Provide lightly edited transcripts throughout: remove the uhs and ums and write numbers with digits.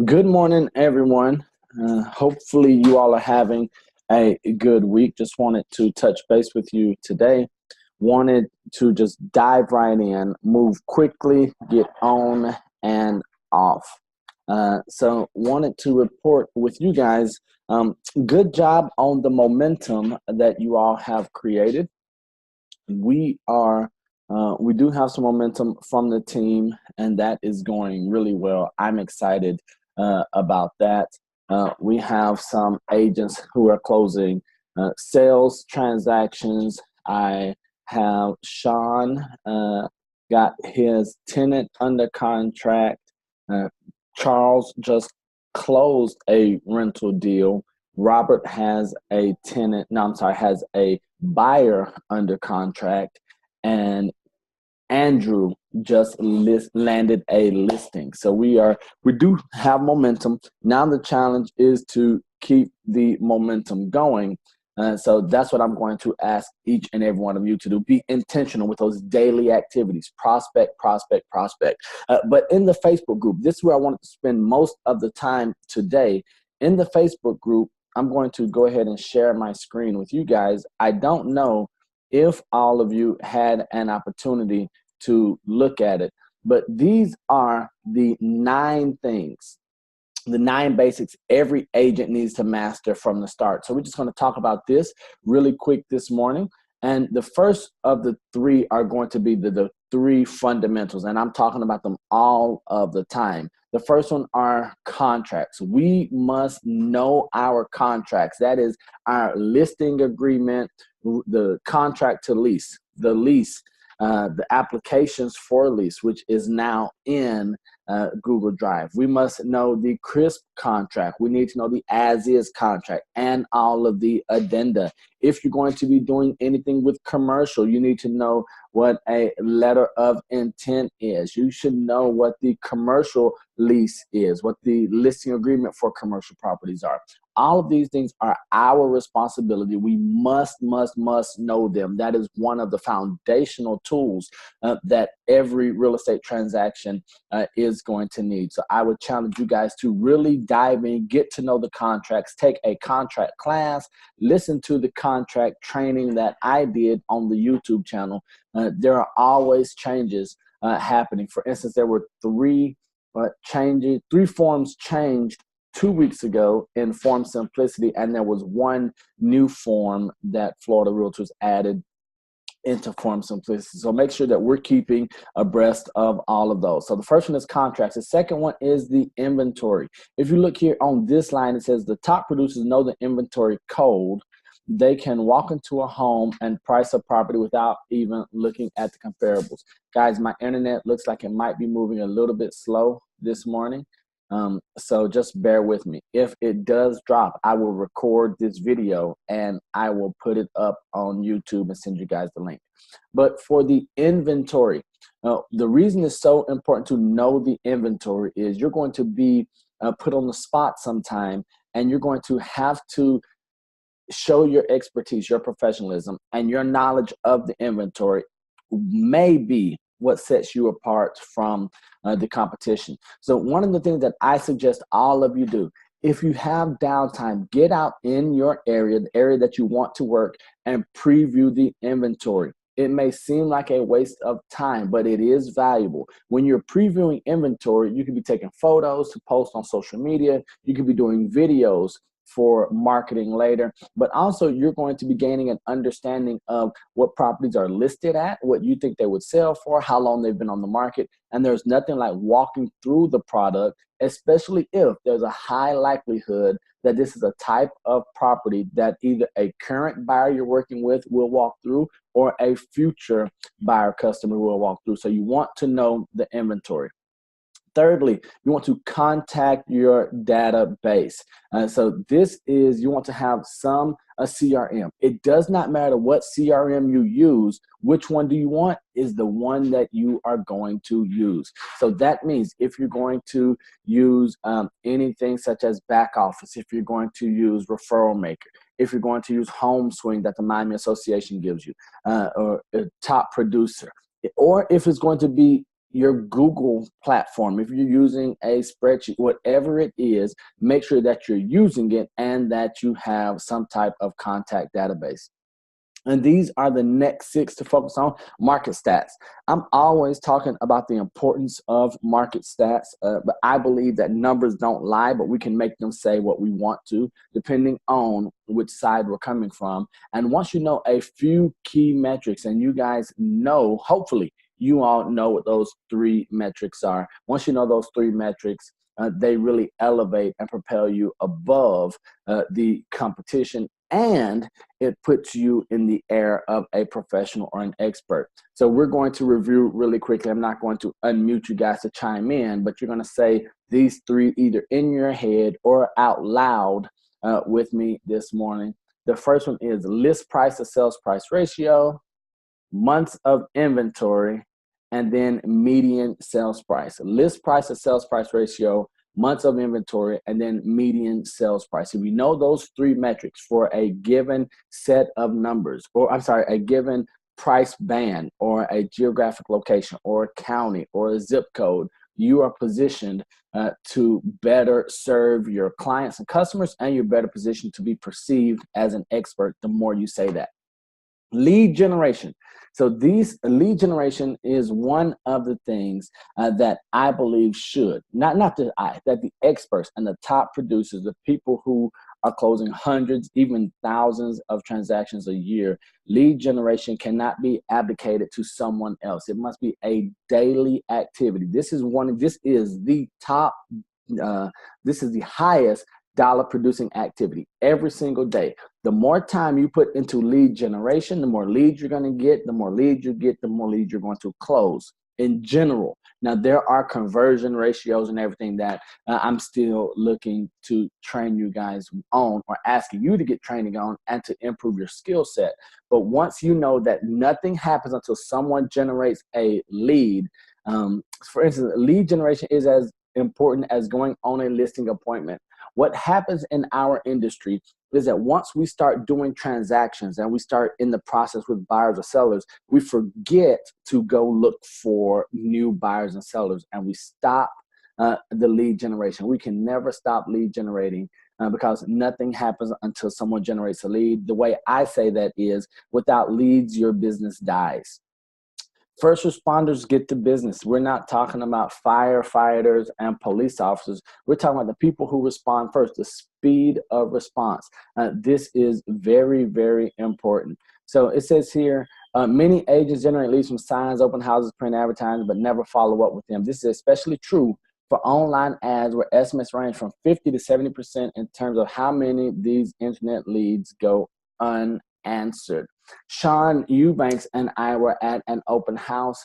Good morning, everyone. Hopefully, you all are having a good week. Just wanted to touch base with you today. Wanted to just dive right in, move quickly, get on and off. Wanted to report with you guys. Good job on the momentum that you all have created. We do have some momentum from the team, and that is going really well. I'm excited about that. We have some agents who are closing sales transactions. I have Sean got his tenant under contract. Charles just closed a rental deal. Robert has a has a buyer under contract, and Andrew just landed a listing. So we do have momentum. Now the challenge is to keep the momentum going. So that's what I'm going to ask each and every one of you to do. Be intentional with those daily activities. Prospect, prospect, prospect. But in the Facebook group, this is where I wanted to spend most of the time today. In the Facebook group, I'm going to go ahead and share my screen with you guys. I don't know if all of you had an opportunity to look at it, but these are the 9 things, the 9 basics every agent needs to master from the start. So we're just going to talk about this really quick this morning. And the first of the 3 are going to be the 3 fundamentals, and I'm talking about them all of the time. The first one are contracts. We must know our contracts. That is our listing agreement, the contract to lease, the lease, the applications for lease, which is now in Google Drive. We must know the crisp contract. We need to know the as-is contract and all of the addenda. If you're going to be doing anything with commercial, you need to know what a letter of intent is. You should know what the commercial lease is, what the listing agreement for commercial properties are. All of these things are our responsibility. We must know them. That is one of the foundational tools that every real estate transaction is going to need. So I would challenge you guys to really dive in, get to know the contracts, take a contract class, listen to the contract training that I did on the YouTube channel. There are always changes happening. For instance, there were 3 forms changed 2 weeks ago in Form Simplicity, and there was 1 new form that Florida Realtors added into Form Simplicity. So make sure that we're keeping abreast of all of those. So the first one is contracts. The second one is the inventory. If you look here on this line, it says the top producers know the inventory code. They can walk into a home and price a property without even looking at the comparables. Guys, my internet looks like it might be moving a little bit slow this morning. So just bear with me. If it does drop, I will record this video and I will put it up on YouTube and send you guys the link. But for the inventory, the reason it's so important to know the inventory is you're going to be put on the spot sometime, and you're going to have to show your expertise, your professionalism, and your knowledge of the inventory may be what sets you apart from the competition. So one of the things that I suggest all of you do, if you have downtime, get out in your area, the area that you want to work, and preview the inventory. It may seem like a waste of time, but it is valuable. When you're previewing inventory, you can be taking photos to post on social media. You can be doing videos for marketing later, but also you're going to be gaining an understanding of what properties are listed at, what you think they would sell for, how long they've been on the market. And there's nothing like walking through the product, especially if there's a high likelihood that this is a type of property that either a current buyer you're working with will walk through or a future buyer customer will walk through. So you want to know the inventory. Thirdly, you want to contact your database. So this is, you want to have a CRM. It does not matter what CRM you use. Which one do you want is the one that you are going to use. So that means if you're going to use anything such as back office, if you're going to use Referral Maker, if you're going to use home swing that the Miami Association gives you, or a top producer, or if it's going to be your Google platform, if you're using a spreadsheet, whatever it is, make sure that you're using it and that you have some type of contact database. And these are the next 6 to focus on: market stats. I'm always talking about the importance of market stats, but I believe that numbers don't lie, but we can make them say what we want to, depending on which side we're coming from. And once you know a few key metrics, and you guys know, hopefully, you all know what those 3 metrics are. Once you know those 3 metrics, they really elevate and propel you above the competition, and it puts you in the air of a professional or an expert. So we're going to review really quickly. I'm not going to unmute you guys to chime in, but you're going to say these 3 either in your head or out loud with me this morning. The first one is list price to sales price ratio, months of inventory, and then median sales price. List price to sales price ratio, months of inventory, and then median sales price. If you know those 3 metrics for a given set of numbers, or I'm sorry, a given price band, or a geographic location, or a county, or a zip code, you are positioned to better serve your clients and customers, and you're better positioned to be perceived as an expert the more you say that. Lead generation. So lead generation is one of the things that I believe should, not that the experts and the top producers, the people who are closing hundreds, even thousands of transactions a year, lead generation cannot be abdicated to someone else. It must be a daily activity. This is the top, this is the highest dollar producing activity every single day. The more time you put into lead generation, the more leads you're going to get. The more leads you get, the more leads you're going to close in general. Now, there are conversion ratios and everything that I'm still looking to train you guys on, or asking you to get training on and to improve your skill set. But once you know that nothing happens until someone generates a lead, for instance, lead generation is as important as going on a listing appointment. What happens in our industry is that once we start doing transactions and we start in the process with buyers or sellers, we forget to go look for new buyers and sellers, and we stop the lead generation. We can never stop lead generating because nothing happens until someone generates a lead. The way I say that is, without leads, your business dies. First responders get to business. We're not talking about firefighters and police officers. We're talking about the people who respond first, the speed of response. This is very, very important. So it says here, many agents generate leads from signs, open houses, print advertising, but never follow up with them. This is especially true for online ads, where estimates range from 50 to 70% in terms of how many of these internet leads go unanswered. Sean Eubanks and I were at an open house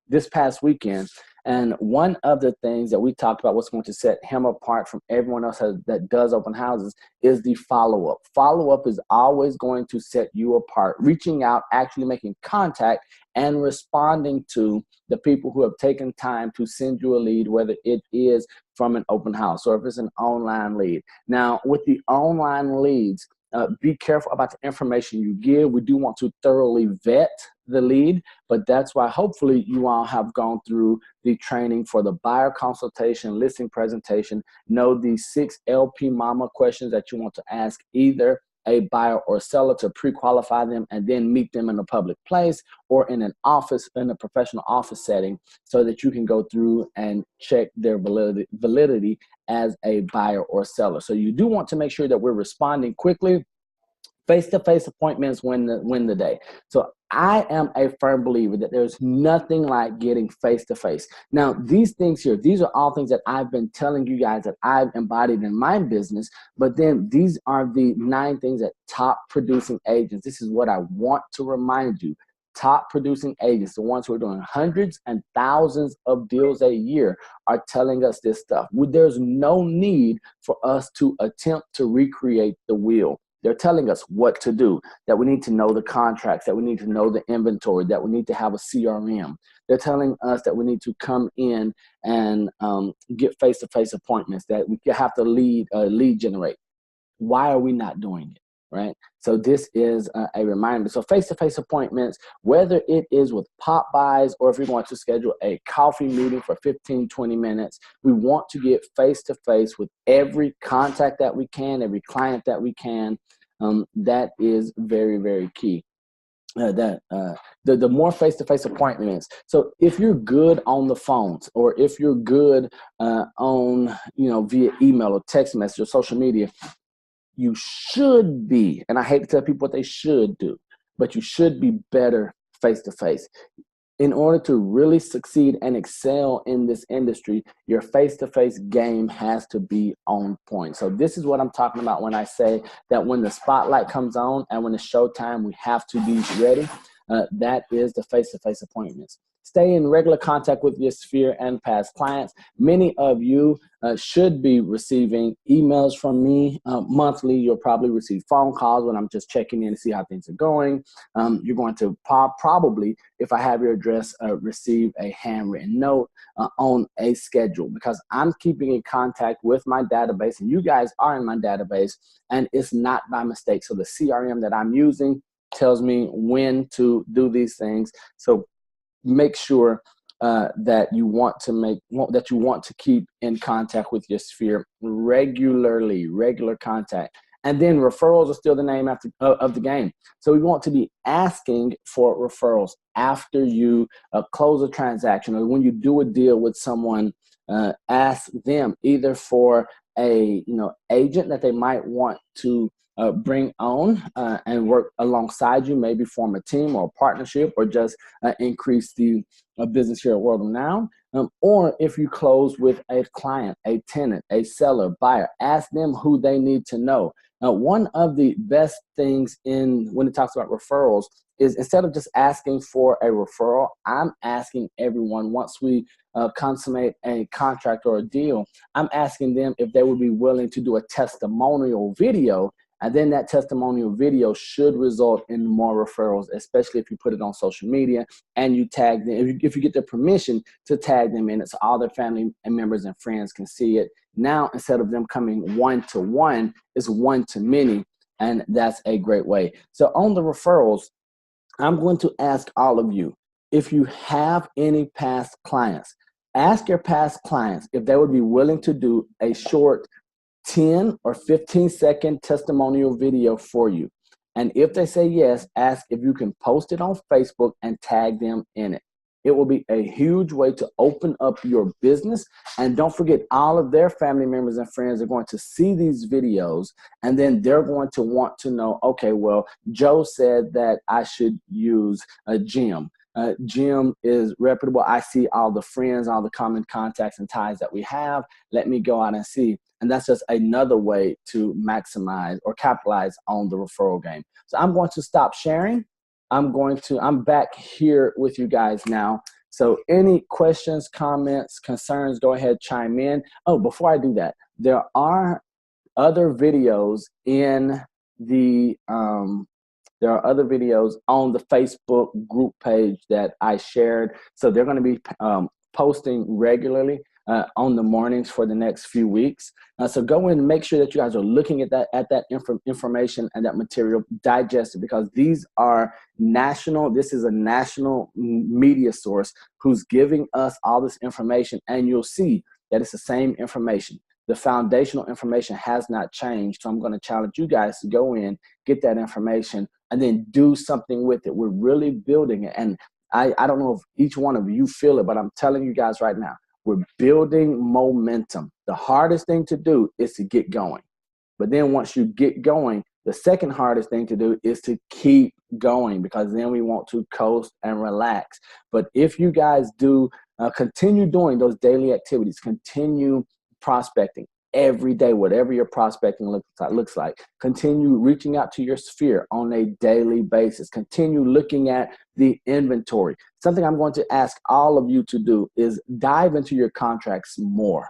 this past weekend. And one of the things that we talked about, what's going to set him apart from everyone else that does open houses, is the follow-up. Follow-up is always going to set you apart. Reaching out, actually making contact, and responding to the people who have taken time to send you a lead, whether it is from an open house or if it's an online lead. Now, with the online leads, be careful about the information you give. We do want to thoroughly vet the lead, but that's why hopefully you all have gone through the training for the buyer consultation, listing presentation, know the 6 LP Mama questions that you want to ask either a buyer or seller to pre-qualify them, and then meet them in a public place or in an office, in a professional office setting, so that you can go through and check their validity as a buyer or seller. So you do want to make sure that we're responding quickly. Face-to-face appointments win the day. So I am a firm believer that there's nothing like getting face-to-face. Now, these things here, these are all things that I've been telling you guys that I've embodied in my business, but then these are the 9 things that top producing agents, this is what I want to remind you, top producing agents, the ones who are doing hundreds and thousands of deals a year, are telling us this stuff. There's no need for us to attempt to recreate the wheel. They're telling us what to do, that we need to know the contracts, that we need to know the inventory, that we need to have a CRM. They're telling us that we need to come in and get face-to-face appointments, that we have to lead generate. Why are we not doing it? Right? So this is a reminder. So face-to-face appointments, whether it is with pop buys or if you're going to schedule a coffee meeting for 15, 20 minutes, we want to get face-to-face with every contact that we can, every client that we can. That is very, very key. The more face-to-face appointments. So if you're good on the phones, or if you're good on, via email or text message or social media, you should be, and I hate to tell people what they should do, but you should be better face-to-face. In order to really succeed and excel in this industry, your face-to-face game has to be on point. So this is what I'm talking about when I say that when the spotlight comes on and when it's showtime, we have to be ready. That is the face-to-face appointments. Stay in regular contact with your sphere and past clients. Many of you should be receiving emails from me monthly. You'll probably receive phone calls when I'm just checking in to see how things are going. You're going to probably, if I have your address, receive a handwritten note on a schedule, because I'm keeping in contact with my database, and you guys are in my database, and it's not by mistake. So the CRM that I'm using tells me when to do these things. So make sure that you want to keep in contact with your sphere regular contact. And then referrals are still the name of the game. So we want to be asking for referrals after you close a transaction, or when you do a deal with someone. Ask them either for a agent that they might want to bring on and work alongside you, maybe form a team or a partnership, or just increase the business here at World Renowned. Or if you close with a client, a tenant, a seller, buyer, ask them who they need to know. Now, one of the best things when it talks about referrals is, instead of just asking for a referral, I'm asking everyone, once we consummate a contract or a deal, I'm asking them if they would be willing to do a testimonial video. And then that testimonial video should result in more referrals, especially if you put it on social media and you tag them. If you get the permission to tag them in it, so all their family and members and friends can see it. Now, instead of them coming one-to-one, it's one-to-many, and that's a great way. So on the referrals, I'm going to ask all of you, if you have any past clients, ask your past clients if they would be willing to do a short 10 or 15-second testimonial video for you. And if they say yes, ask if you can post it on Facebook and tag them in it. It will be a huge way to open up your business. And don't forget, all of their family members and friends are going to see these videos, and then they're going to want to know, okay, well, Joe said that I should use a Jim. Jim is reputable. I see all the friends, all the common contacts and ties that we have. Let me go out and see. And that's just another way to maximize or capitalize on the referral game. So I'm going to stop sharing. I'm back here with you guys now. So any questions, comments, concerns, go ahead, chime in. Oh, before I do that, there are other videos on the Facebook group page that I shared. So they're going to be posting regularly on the mornings for the next few weeks. So go in and make sure that you guys are looking at that information and that material, digest it, because these are national. This is a national media source who's giving us all this information, and you'll see that it's the same information. The foundational information has not changed. So I'm going to challenge you guys to go in, get that information, and then do something with it. We're really building it. And I don't know if each one of you feel it, but I'm telling you guys right now, we're building momentum. The hardest thing to do is to get going. But then once you get going, the second hardest thing to do is to keep going, because then we want to coast and relax. But if you guys do continue doing those daily activities, continue prospecting every day, whatever your prospecting looks like. Continue reaching out to your sphere on a daily basis. Continue looking at the inventory. Something I'm going to ask all of you to do is dive into your contracts more.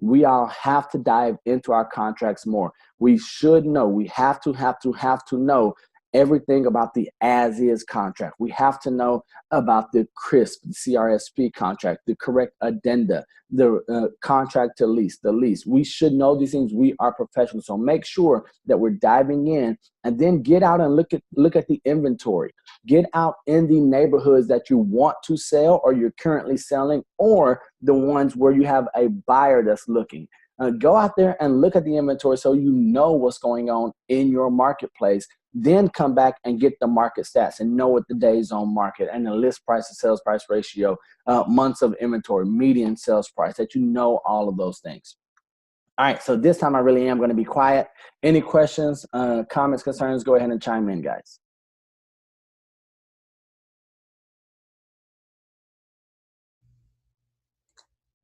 we all have to dive into our contracts more. We should know. We have to know everything about the as is contract. We have to know about the CRISP, the CRSP contract, the correct addenda, the contract to lease, the lease. We should know these things. We are professionals. So make sure that we're diving in, and then get out and look at the inventory. Get out in the neighborhoods that you want to sell or you're currently selling, or the ones where you have a buyer that's looking. Go out there and look at the inventory so you know what's going on in your marketplace. Then come back and get the market stats and know what the days on market and the list price to sales price ratio, months of inventory, median sales price, that you know all of those things. All right, so this time I really am going to be quiet. Any questions, comments, concerns, go ahead and chime in, guys.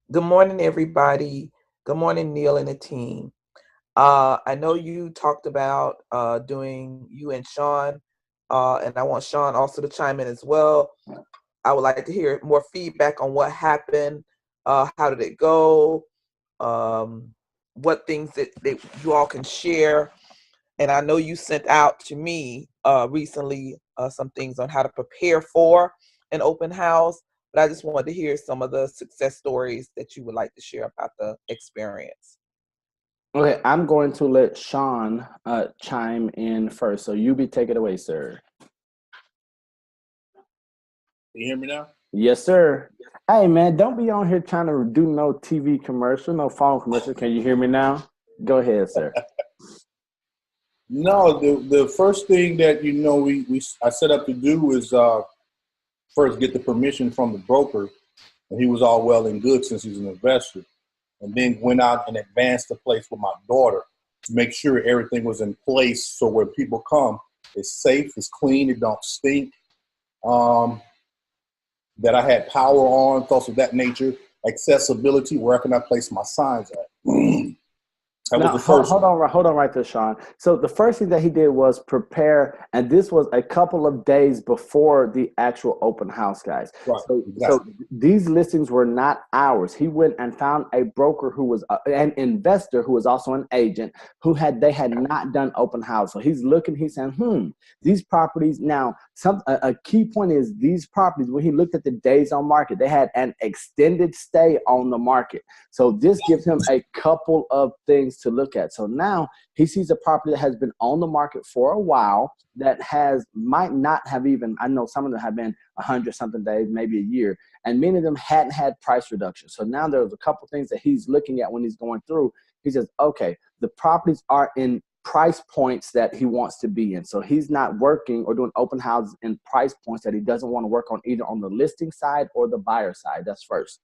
Good morning, everybody. Good morning, Neil and the team. I know you talked about doing you and Sean, and I want Sean also to chime in as well. I would like to hear more feedback on what happened. How did it go? What things that you all can share. And I know you sent out to me recently some things on how to prepare for an open house, but I just wanted to hear some of the success stories that you would like to share about the experience. Okay, I'm going to let Sean chime in first. So you take it away, sir. Can you hear me now? Yes, sir. Hey, man, don't be on here trying to do no TV commercial, no phone commercial. Can you hear me now? Go ahead, sir. No, the first thing that I set up to do is first get the permission from the broker, and he was all well and good since he's an investor, and then went out and advanced the place with my daughter to make sure everything was in place so when people come, it's safe, it's clean, it don't stink. That I had power on, thoughts of that nature, accessibility, where can I place my signs at? That was the first hold on right there, Sean. So the first thing that he did was prepare, and this was a couple of days before the actual open house, guys. Right, So, exactly. so these listings were not ours. He went and found a broker who was an investor who was also an agent they had not done open house. So he's looking, he's saying, these properties now. A key point is these properties. When he looked at the days on market, they had an extended stay on the market. So this gives him a couple of things to look at. So now he sees a property that has been on the market for a while that might not have even, I know some of them have been 100 something days, maybe a year, and many of them hadn't had price reduction. So now there's a couple things that he's looking at when he's going through. He says, okay, the properties are in price points that he wants to be in. So he's not working or doing open houses in price points that he doesn't want to work on, either on the listing side or the buyer side. That's first.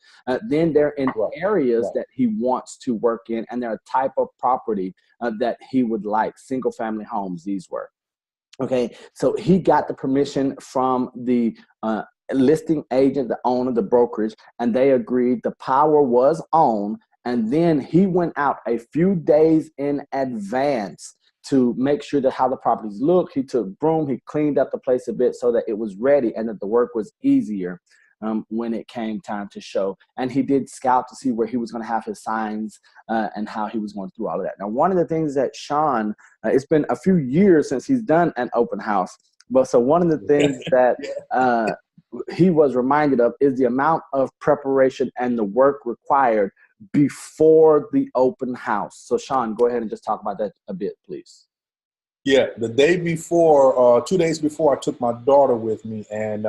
Then they're in areas that he wants to work in, and they're a type of property that he would like. Single family homes, these were. Okay, so he got the permission from the listing agent, the owner, the brokerage, and they agreed. The power was on. And then he went out a few days in advance to make sure that how the properties look. He took broom, he cleaned up the place a bit so that it was ready and that the work was easier when it came time to show. And he did scout to see where he was going to have his signs and how he was going through all of that. Now, one of the things that Sean, it's been a few years since he's done an open house. But so one of the things that he was reminded of is the amount of preparation and the work required before the open house. So Sean, go ahead and just talk about that a bit, please. Yeah, the day before, 2 days before, I took my daughter with me, and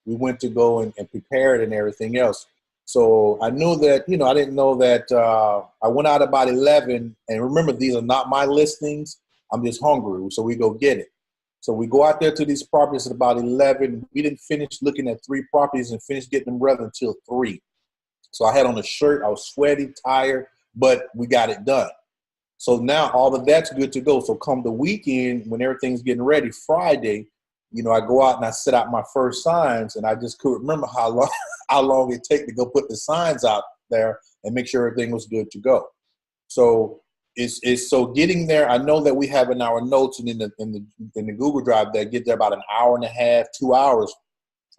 we went to go and prepare it and everything else. So I knew that, I didn't know that I went out about 11, and remember, these are not my listings. I'm just hungry, so we go get it. So we go out there to these properties at about 11. We didn't finish looking at 3 properties and finish getting them ready until 3. So I had on a shirt, I was sweaty, tired, but we got it done. So now all of that's good to go. So come the weekend, when everything's getting ready, Friday, I go out and I set out my first signs, and I just couldn't remember how long it take to go put the signs out there and make sure everything was good to go. So it's so getting there. I know that we have in our notes and in the Google Drive that get there about an hour and a half, 2 hours.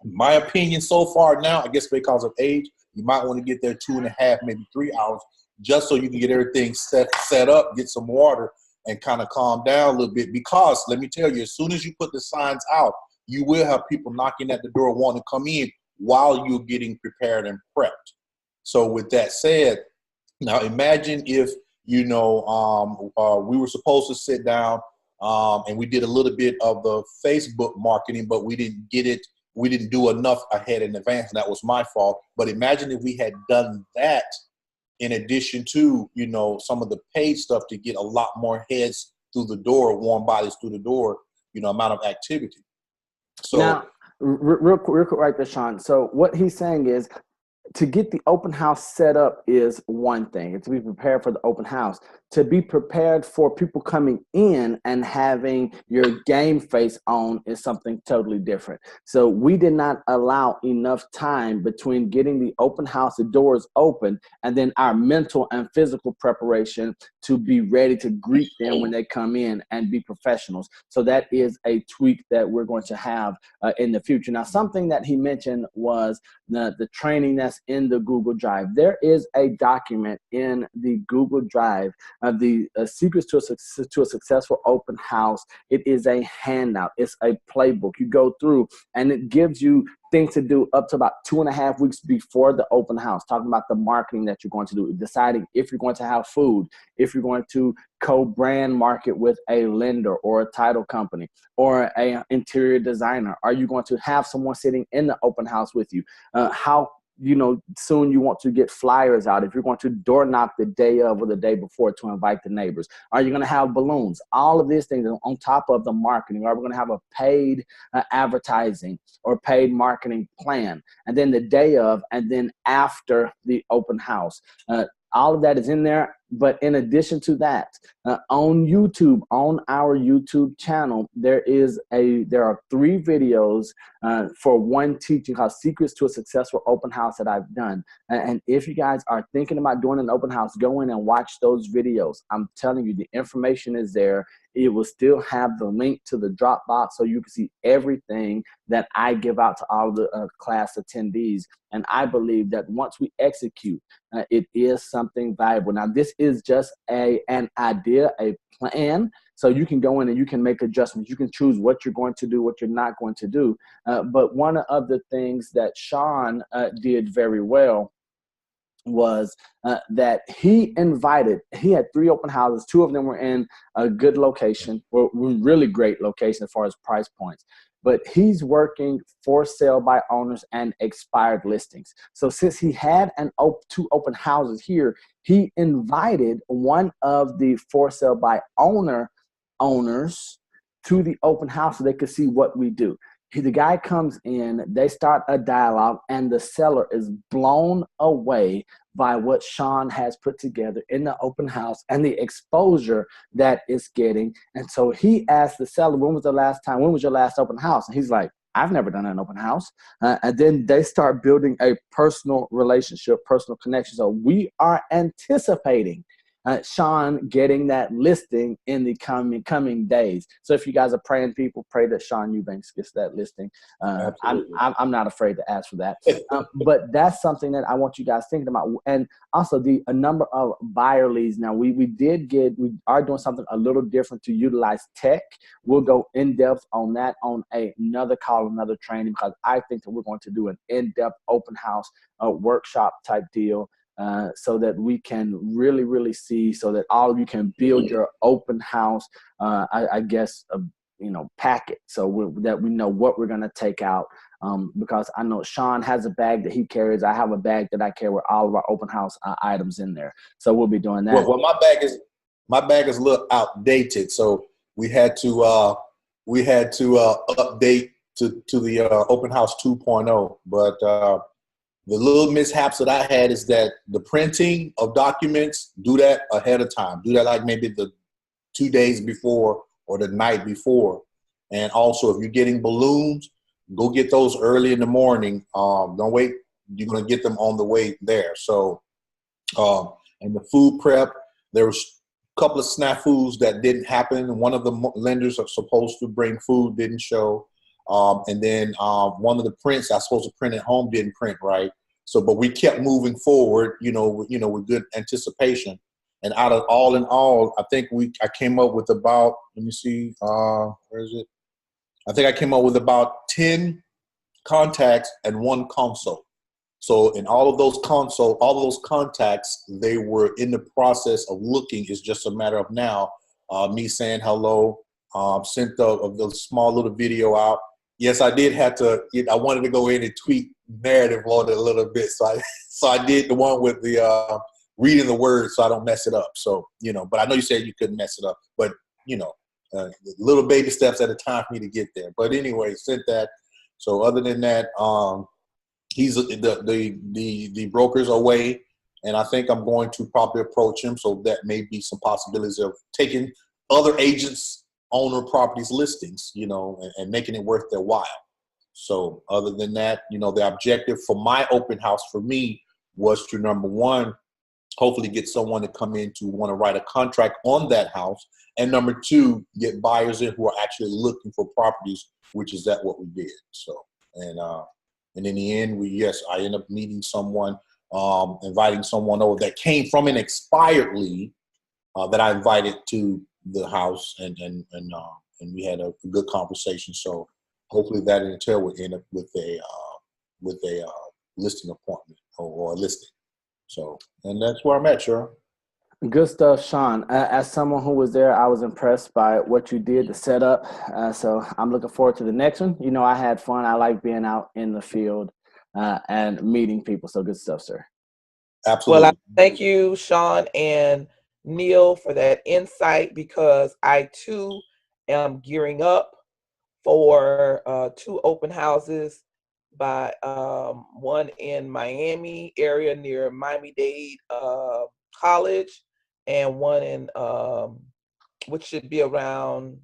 My opinion so far now, I guess because of age, you might want to get there 2.5, maybe 3 hours just so you can get everything set up, get some water, and kind of calm down a little bit. Because let me tell you, as soon as you put the signs out, you will have people knocking at the door wanting to come in while you're getting prepared and prepped. So with that said, now imagine if, you know, we were supposed to sit down and we did a little bit of the Facebook marketing, but we didn't get it. We didn't do enough ahead in advance. And that was my fault. But imagine if we had done that in addition to, you know, some of the paid stuff to get a lot more heads through the door, warm bodies through the door, you know, amount of activity. So now, real quick right there, Sean. So what he's saying is, to get the open house set up is one thing, and to be prepared for the open house. To be prepared for people coming in and having your game face on is something totally different. So we did not allow enough time between getting the open house, the doors open, and then our mental and physical preparation to be ready to greet them when they come in and be professionals. So that is a tweak that we're going to have in the future. Now, something that he mentioned was the training that's in the Google Drive. There is a document in the Google Drive of the secrets to a successful open house. It is a handout. It's a playbook. You go through and it gives you things to do up to about 2.5 weeks before the open house, talking about the marketing that you're going to do, deciding if you're going to have food, if you're going to co-brand market with a lender or a title company or an interior designer. Are you going to have someone sitting in the open house with you? How soon you want to get flyers out, if you're going to door knock the day of or the day before to invite the neighbors. Are you going to have balloons? All of these things on top of the marketing. Are we going to have a paid advertising or paid marketing plan? And then the day of and then after the open house. All of that is in there. But in addition to that, on YouTube, on our YouTube channel, there are 3 videos for one teaching called Secrets to a Successful Open House that I've done. And if you guys are thinking about doing an open house, go in and watch those videos. I'm telling you, the information is there. It will still have the link to the Dropbox so you can see everything that I give out to all the class attendees. And I believe that once we execute, it is something valuable. Now, this is just an idea, a plan. So you can go in and you can make adjustments. You can choose what you're going to do, what you're not going to do. But one of the things that Sean did very well was that he had 3 open houses. 2 of them were in a good location, or really great location as far as price points. But he's working for sale by owners and expired listings. So since he had 2 open houses here, he invited one of the for sale by owners to the open house so they could see what we do. The guy comes in, they start a dialogue, and the seller is blown away by what Sean has put together in the open house and the exposure that it's getting. And so he asked the seller, when was your last open house? And he's like, I've never done an open house. And then they start building a personal relationship, personal connection. So we are anticipating Sean getting that listing in the coming days. So if you guys are praying, people, pray that Sean Eubanks gets that listing. I'm not afraid to ask for that. But that's something that I want you guys thinking about. And also a number of buyer leads. Now we are doing something a little different to utilize tech. We'll go in depth on that on another call, another training, because I think that we're going to do an in-depth open house workshop type deal. So that we can really, really see, so that all of you can build your open house, packet, so that we know what we're going to take out. Because I know Sean has a bag that he carries. I have a bag that I carry with all of our open house items in there. So we'll be doing that. Well, my bag is a little outdated, so we had to update to the open house 2.0. But the little mishaps that I had is that the printing of documents, do that ahead of time. Do that like maybe the 2 days before or the night before. And also, if you're getting balloons, go get those early in the morning. Don't wait. You're going to get them on the way there. So, and the food prep, there was a couple of snafus that didn't happen. One of the lenders are supposed to bring food, didn't show. And then one of the prints I was supposed to print at home didn't print right. So, but we kept moving forward, with good anticipation. And out of all in all, I think I came up with about, let me see, where is it? I think I came up with about 10 contacts and 1 consult. So in all of those contacts, they were in the process of looking. It's just a matter of now, me saying hello, sent the small little video out. Yes, I did have to, I wanted to go in and tweak narrative on it a little bit. So I did the one with the reading the words so I don't mess it up. So, but I know you said you couldn't mess it up, but little baby steps at a time for me to get there. But anyway, sent that. So other than that, he's the broker's away, and I think I'm going to probably approach him. So that may be some possibilities of taking other agents' owner properties listings, and making it worth their while. So other than that, the objective for my open house for me was to, number one, hopefully get someone to come in to want to write a contract on that house, and number two, get buyers in who are actually looking for properties, which is what we did. So, and in the end, I ended up meeting someone, inviting someone over that came from an expired lead that I invited to the house, and we had a good conversation. So hopefully that in turn will end up with a listing appointment or a listing. So, and that's where I'm at, sure. Good stuff, Sean. As someone who was there, I was impressed by what you did, the setup. So I'm looking forward to the next one. I had fun. I like being out in the field and meeting people. So good stuff, sir. Absolutely. Well, thank you, Sean and Neil, for that insight, because I too am gearing up for 2 open houses, by one in Miami area near Miami-Dade College, and one in which should be around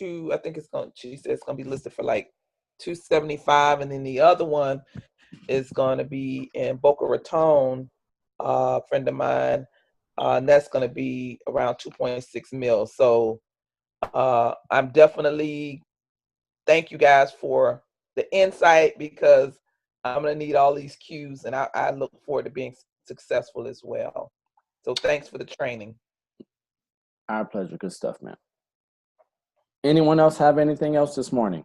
I think she said it's gonna be listed for like $275, and then the other one is gonna be in Boca Raton, friend of mine, and that's gonna be around 2.6 mil. So I'm definitely, thank you guys for the insight, because I'm gonna need all these cues, and I look forward to being successful as well. So thanks for the training. Our pleasure. Good stuff, man. Anyone else have anything else this morning?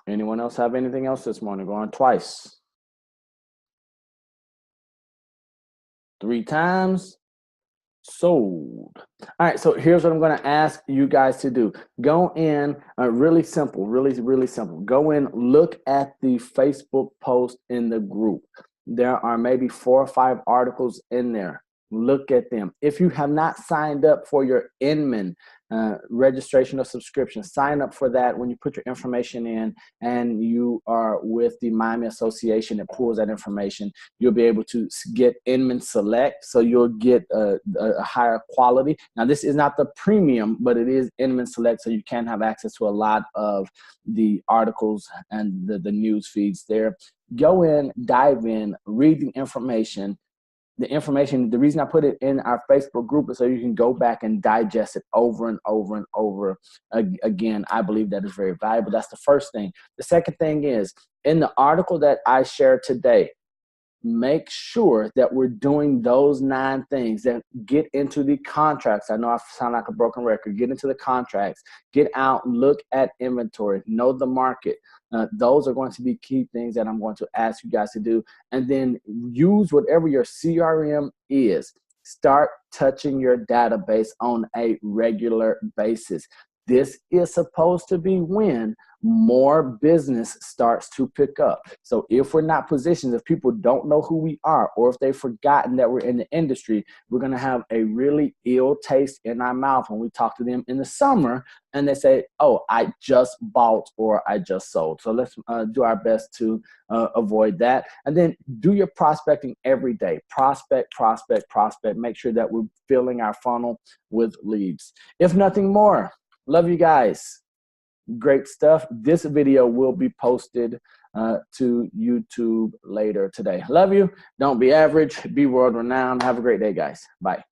Anyone else have anything else this morning? Going twice. 3 times. Sold. All right, so here's what I'm going to ask you guys to do. Go in, really simple, really simple. Go in, look at the Facebook post in the group. There are maybe 4 or 5 articles in there. Look at them. If you have not signed up for your Inman registration or subscription, sign up for that. When you put your information in and you are with the Miami Association that pulls that information, you'll be able to get Inman Select, so you'll get a higher quality. Now, this is not the premium, but it is Inman Select, so you can have access to a lot of the articles and the news feeds there. Go in, dive in, read the information. The reason I put it in our Facebook group is so you can go back and digest it over and over and over again. I believe that is very valuable. That's the first thing. The second thing is, in the article that I shared today, make sure that we're doing those 9 things, that get into the contracts. I know I sound like a broken record. Get into the contracts, get out, look at inventory, know the market. Those are going to be key things that I'm going to ask you guys to do. And then use whatever your CRM is. Start touching your database on a regular basis. This is supposed to be when more business starts to pick up. So if we're not positioned, if people don't know who we are, or if they've forgotten that we're in the industry, we're going to have a really ill taste in our mouth when we talk to them in the summer and they say, oh, I just bought or I just sold. So let's do our best to avoid that. And then do your prospecting every day. Prospect. Make sure that we're filling our funnel with leads. If nothing more, love you guys. Great stuff. This video will be posted to YouTube later today. Love you. Don't be average. Be world renowned. Have a great day, guys. Bye.